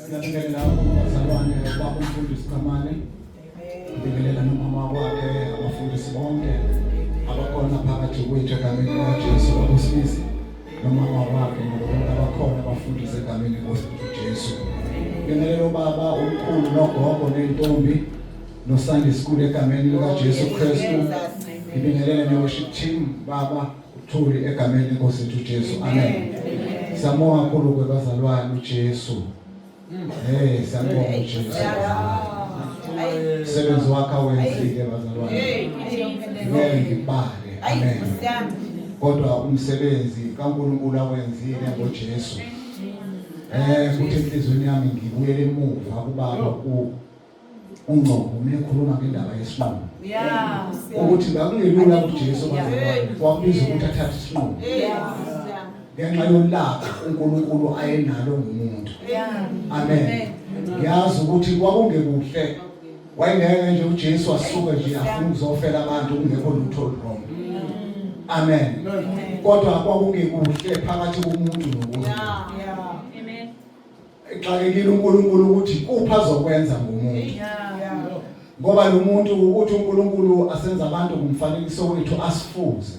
Ngiyabingelela abazalwane babumfundisi Kamane. Ngibingelela nomama wakhe, abafundisi bonke abakhona phakathi kwethu egameni likaJesu abusisi. Nomama wakhe nabanye abakhona abafundisi egameni likaJesu. Ngibingelela ubaba omkhulu nogogo nentombi no Sunday school egameni likaJesu Kristu. Ngibingelela ne-worship team baba uthuli egameni lenkosi Jesu. Amen. Siyabonga kakhulu kwabazalwane uJesu. Siyabonga uJesu. Sebenzi wakhe wenzile bazalwane. Ngibale. Amen. Kodwa umsebenzi kaNkulunkulu awenzile ngoJesu. Futhi enhlizweni yami ngibuyele emuva kubaba uNgcobo umekhuluma ngendaba yesinqumo. Ukuthi bakungelula kuJesu bazalwane. Kwakubiza ukuthi athathe isinqumo. Ngenxa yolaka uNkulunkulu ayenalo ngumuntu. Amen. Ngiyazi ukuthi kwakungekuhle. Wayengeke nje uJesu asuke nje afuna ukuzofela abantu kungekho lutho wrong. Amen. Kodwa kwakungekuhle phakathi komuntu nomuntu. Amen. Exakekile uNkulunkulu ukuthi kupha azokwenza ngomuntu. Ngoba lo muntu uthi uNkulunkulu asenza abantu kumfanekiso wethu asifuze.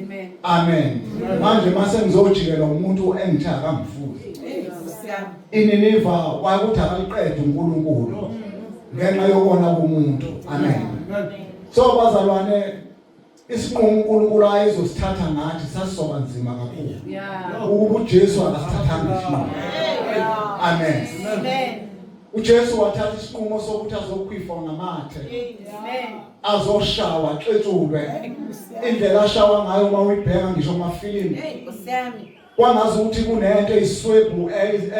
Amen. Amen. Manje mase ngizojikela umuntu engithaka ngifuze. Ininiva wakuthi akaliqede uNkulunkulu ngenxa yokona komuntu. Amen. So bazalwane isinqumo uNkulunkulu ayezosithatha ngathi sasisoba nzima kakhulu. Ukuba uJesu akasithathanga isinqumo. Amen. Amen. uJesu wathatha isinqumo sokuthi azokhwifwa ngamathe. Amen. Azoshawa xetshulwe. Indlela ashawa ngayo uma uyibheka ngisho kumafilimu. Nkosiyami. Kwangazi ukuthi kunento eyiswebhu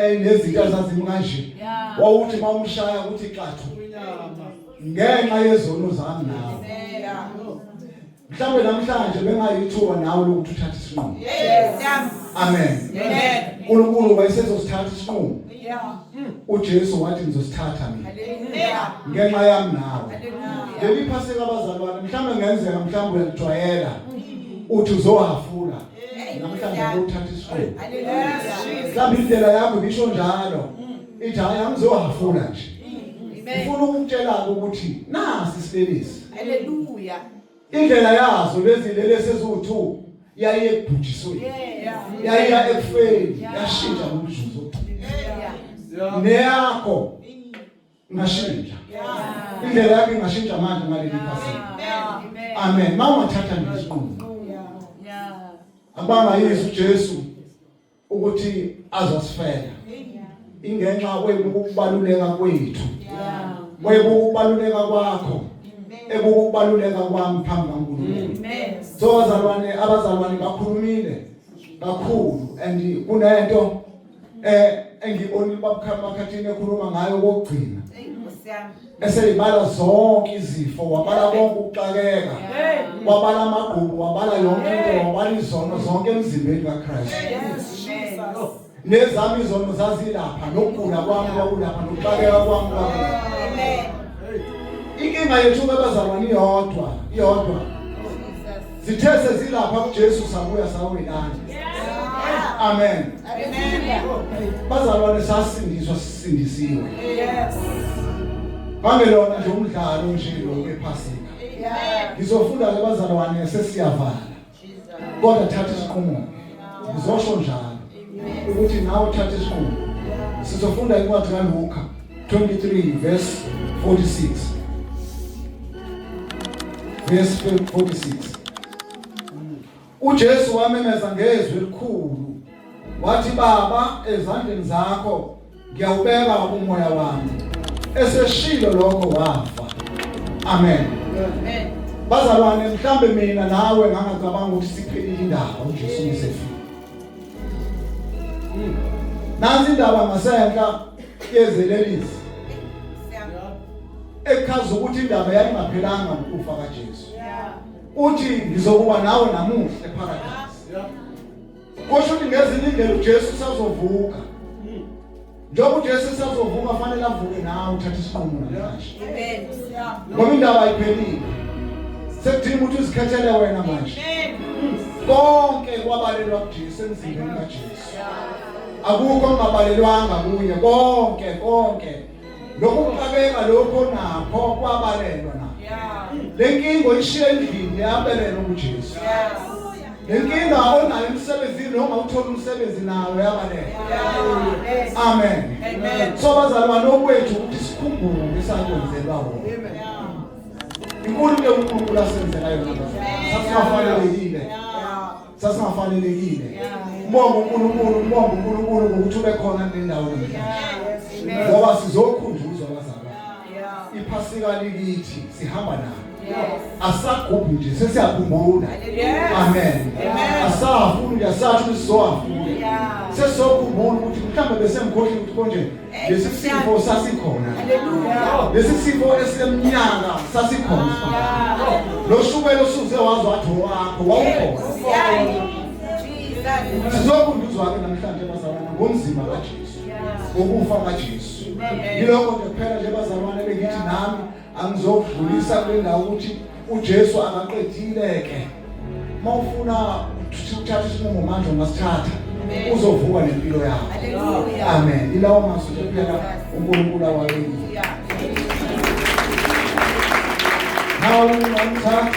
enezinto ezazimanje. Wawuthi mawumshaya ukuthi xathu. Ngenxa yezono zami nawe. Mhlawumbe namhlanje bengayithuba nawe ukuthi uthathe isinqumo. Amen. Amen. uNkulunkulu wayesezosithatha isinqumo. uJesu wathi ngizosithatha mina. Ngenxa yami nawe. Leli phaseka abazalwane mhlawumbe ngenzeka mhlawumbe uyajwayela uthi uzohafula. Namhlanje uthatha isinqumo. Mhlawumbe indlela yakho ngisho njalo. Ithi hayi angizohafula nje. Ufuna ukutshela ukuthi nasi isibelisi. Haleluya. Indlela yazo lezi lesezu2 yaye ebhujisweni. Yaye ekufeni, yashintsha umjuzo. Neyakho ngashintsha. Indlela yakho ingashintsha manje ngaleli phaseka. Amen. Mawathatha isinqumo. Abanga Yesu Jesu ukuthi azosifela. Ingenxa ukubaluleka kwethu. Ukubaluleka kwakho. Ukubaluleka kwami phambi kaNkulunkulu. So abazalwane bakhulumile kakhulu and kunento engibonile babakhathini ekhuluma ngayo kokugcina. Eseyibala zonke izifo, wabala konke ukuxakeka, wabala amagqubu, wabala yonke into, wabala izono zonke emzimbeni kaKristu. Nezami izono zazilapha, nokugula kwami kwakulapha, nokuxakeka kwami kwakulapha. Amen. Inkinga yethu abazalwane iyodwa. Zithe sezilapha kuJesu sabuya sawelana. Amen. Amen. Bazalwane sasindiswa sisindisiwe. Yes. Bangelona nje umdlalo nje lo ephasika. Ngizofunda ke bazalwane sesiyavala. Kodwa thatha isinqumo. Ngizosho njalo ukuthi nawe uthathe isinqumo. Sizofunda incwadi kaLuka 23 verse 46. Verse 46. uJesu wamemeza ngezwi elikhulu wathi Baba ezandleni zakho ngiyawubeka umoya wami. Eseshilo lokho wafa. Amen. Amen. Bazalwane mhlambe mina nawe ngangacabanga ukuthi siphelile indaba uJesu esefile. Nansi indaba ngasenhla yezelelisi. Ekhaza ukuthi indaba yayingaphelanga ukufa kaJesu. Uthi ngizokuba nawe namuhla eparadise. Kusho ukuthi ngezinye indlela uJesu usazovuka. Njengoba uJesu usazovuka fanele avuke nawe uthathe isinqumo namhlanje. Amen. Ngoba indaba ayiphelile. Sekudinga ukuthi uzikhethele wena manje. konke kwabalelwa kuJesu emzimbeni kaJesu. Akukho ongabalelwanga kuye, konke lokukabeka lokho nakho kwabalelwa na. Lenkingo ishiye endlini yabelelwa kuJesu. Lenkinga onayo emsebenzini noma uthola umsebenzi nawe yabalelwa. Amen. So bazalwane okwethu ukuthi sikhumbule sakwenzelwa wona. Inkulu ke uNkulunkulu asenzela yona bazalwane. Sasingafanelekile. Mbonga uNkulunkulu ngokuthi ube khona nendawo namhlanje. Ngoba sizokhunjuzwa bazalwane. Iphasika likithi sihamba nayo. Asagubhi nje sesiyakhumbula. Amen. Asafuni yasathi sizowafuna. Sesokhumbula ukuthi mhlawumbe besemkhohle ukuthi konje lesi sifo sasikhona. Lesi sifo esemnyanga sasikhona. Lo shukela osuze wazwa wathi wakho wawukhona. Sizokhunduzwa ke namhlanje bazalwane ngomzimba kaJesu. Ukufa kaJesu. Yilokho nje kuphela nje bazalwane bengithi nami angizokudlulisa kule ndawo ukuthi uJesu akaqedile-ke. Mawufuna ukuthatha isinqumo manje ungasithatha uzovuka nempilo yakho. Amen. Ilawo mazwi kuphela uNkulunkulu awayini. Hawu ngithatha